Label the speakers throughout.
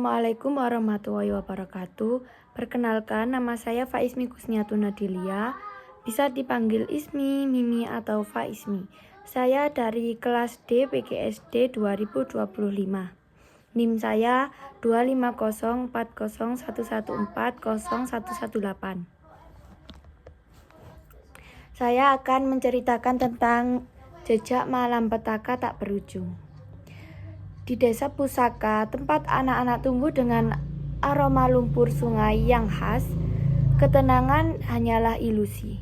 Speaker 1: Assalamualaikum warahmatullahi wabarakatuh. Perkenalkan, nama saya Faismi Kusniatun Nadilia. Bisa dipanggil Ismi, Mimi, atau Faismi. Saya dari kelas D PGSD 2025. NIM saya 25040114018. Saya akan menceritakan tentang jejak malapetaka tak berujung. Di desa Pusaka, tempat anak-anak tumbuh dengan aroma lumpur sungai yang khas, ketenangan hanyalah ilusi.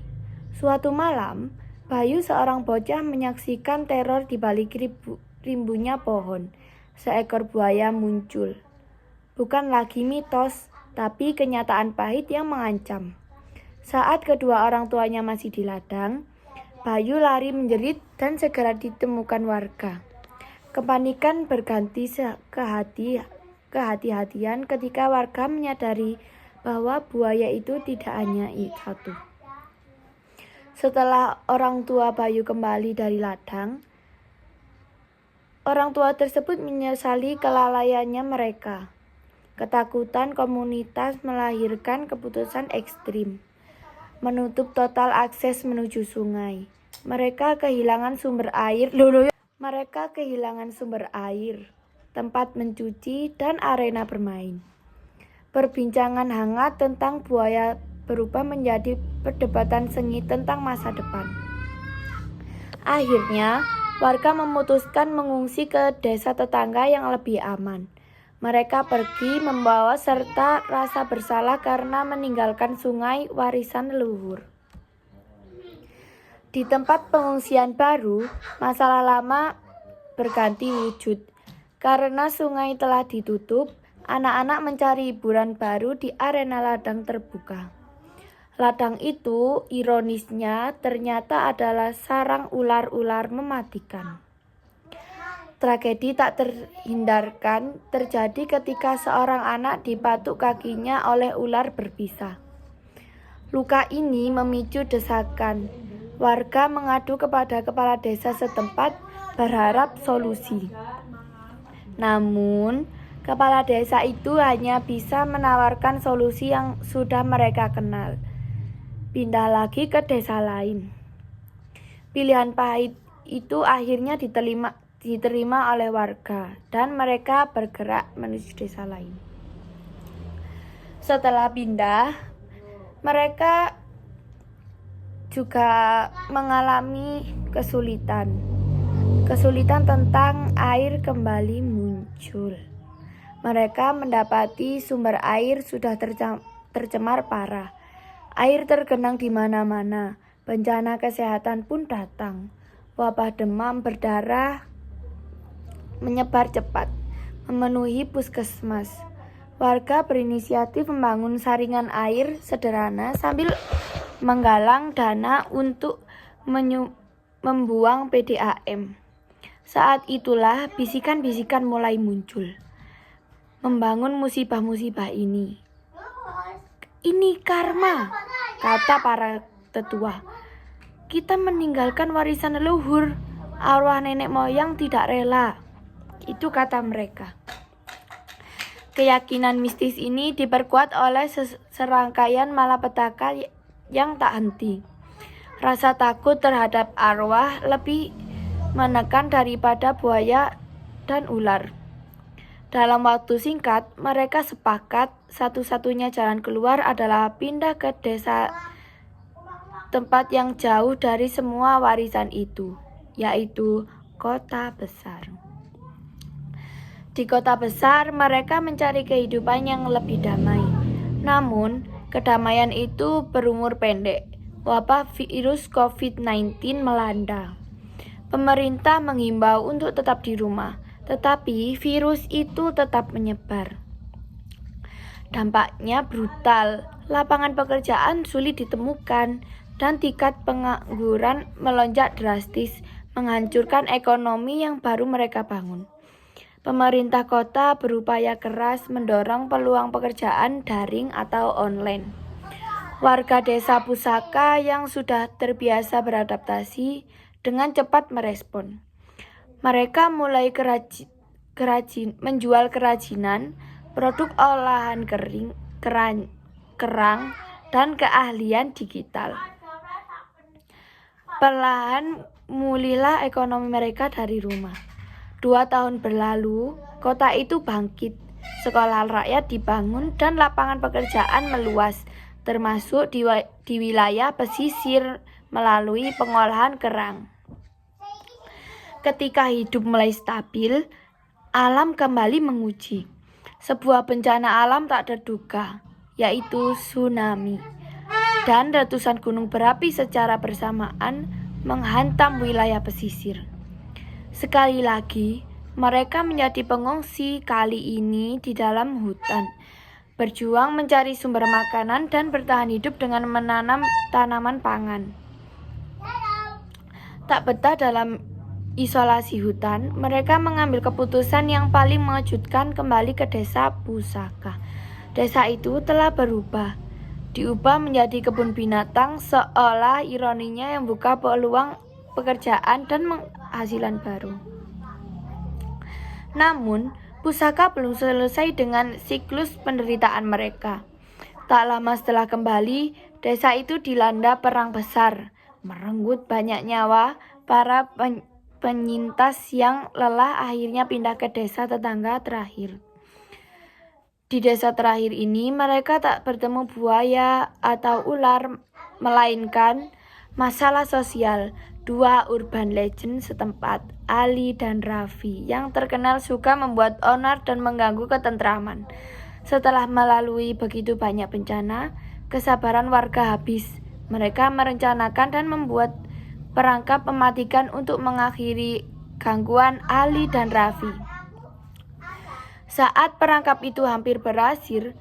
Speaker 1: Suatu malam, Bayu, seorang bocah, menyaksikan teror di balik rimbunya pohon. Seekor buaya muncul. Bukan lagi mitos, tapi kenyataan pahit yang mengancam. Saat kedua orang tuanya masih di ladang, Bayu lari menjerit dan segera ditemukan warga. Kepanikan berganti kehati-hatian ketika warga menyadari bahwa buaya itu tidak hanya satu. Setelah orang tua Bayu kembali dari ladang, orang tua tersebut menyesali kelalaiannya mereka. Ketakutan komunitas melahirkan keputusan ekstrim, menutup total akses menuju sungai. Mereka kehilangan sumber air, tempat mencuci, dan arena bermain. Perbincangan hangat tentang buaya berubah menjadi perdebatan sengit tentang masa depan. Akhirnya, warga memutuskan mengungsi ke desa tetangga yang lebih aman. Mereka pergi membawa serta rasa bersalah karena meninggalkan sungai warisan leluhur. Di tempat pengungsian baru, masalah lama berganti wujud. Karena sungai telah ditutup, anak-anak mencari hiburan baru di arena ladang terbuka. Ladang itu, ironisnya, ternyata adalah sarang ular-ular mematikan. Tragedi tak terhindarkan terjadi ketika seorang anak dipatuk kakinya oleh ular berbisa. Luka ini memicu desakan. Warga mengadu kepada kepala desa setempat berharap solusi. Namun, kepala desa itu hanya bisa menawarkan solusi yang sudah mereka kenal. Pindah lagi ke desa lain. Pilihan pahit itu akhirnya diterima oleh warga dan mereka bergerak menuju desa lain. Setelah pindah, mereka juga mengalami kesulitan tentang air kembali muncul. Mereka mendapati sumber air sudah tercemar parah. Air tergenang di mana-mana. Bencana kesehatan pun datang. Wabah demam berdarah menyebar cepat, memenuhi puskesmas. Warga berinisiatif membangun saringan air sederhana sambil menggalang dana untuk membuang PDAM. Saat itulah bisikan-bisikan mulai muncul. Membangun musibah-musibah ini. Ini karma, kata para tetua. Kita meninggalkan warisan leluhur, arwah nenek moyang tidak rela. Itu kata mereka. Keyakinan mistis ini diperkuat oleh serangkaian malapetaka yang tak henti. Rasa takut terhadap arwah lebih menekan daripada buaya dan ular. Dalam waktu singkat, mereka sepakat satu-satunya jalan keluar adalah pindah ke desa tempat yang jauh dari semua warisan itu, yaitu kota besar. Di kota besar, mereka mencari kehidupan yang lebih damai. Namun, kedamaian itu berumur pendek. Wabah virus COVID-19 melanda. Pemerintah menghimbau untuk tetap di rumah, tetapi virus itu tetap menyebar. Dampaknya brutal. Lapangan pekerjaan sulit ditemukan dan tingkat pengangguran melonjak drastis, menghancurkan ekonomi yang baru mereka bangun. Pemerintah kota berupaya keras mendorong peluang pekerjaan daring atau online. Warga desa Pusaka yang sudah terbiasa beradaptasi dengan cepat merespon. Mereka mulai menjual kerajinan, produk olahan kerang, dan keahlian digital. Perlahan mulihlah ekonomi mereka dari rumah. 2 tahun berlalu, kota itu bangkit. Sekolah rakyat dibangun dan lapangan pekerjaan meluas, termasuk di wilayah pesisir melalui pengolahan kerang. Ketika hidup mulai stabil, alam kembali menguji. Sebuah bencana alam tak terduga, yaitu tsunami, dan letusan gunung berapi secara bersamaan menghantam wilayah pesisir. Sekali lagi, mereka menjadi pengungsi, kali ini di dalam hutan, berjuang mencari sumber makanan dan bertahan hidup dengan menanam tanaman pangan. Tak betah dalam isolasi hutan, mereka mengambil keputusan yang paling mengejutkan, kembali ke desa Pusaka. Desa itu telah berubah, diubah menjadi kebun binatang, seolah ironinya yang buka peluang pekerjaan dan penghasilan baru. Namun, Pusaka belum selesai dengan siklus penderitaan mereka. Tak lama setelah kembali, desa itu dilanda perang besar, merenggut banyak nyawa. Para penyintas yang lelah akhirnya pindah ke desa tetangga terakhir. Di desa terakhir ini, mereka tak bertemu buaya atau ular, melainkan masalah sosial. 2 urban legend setempat, Ali dan Raffi, yang terkenal suka membuat onar dan mengganggu ketentraman. Setelah melalui begitu banyak bencana, kesabaran warga habis. Mereka merencanakan dan membuat perangkap mematikan untuk mengakhiri gangguan Ali dan Raffi. Saat perangkap itu hampir berhasil,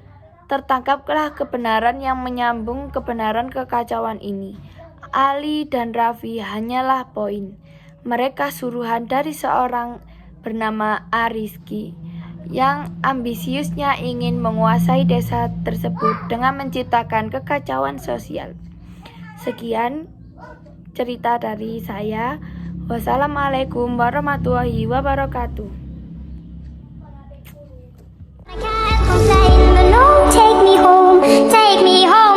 Speaker 1: tertangkaplah kebenaran yang menyambung kebenaran kekacauan ini. Ali dan Raffi hanyalah poin. Mereka suruhan dari seorang bernama Ariski yang ambisiusnya ingin menguasai desa tersebut dengan menciptakan kekacauan sosial. Sekian cerita dari saya. Wassalamualaikum warahmatullahi wabarakatuh.
Speaker 2: Take me home.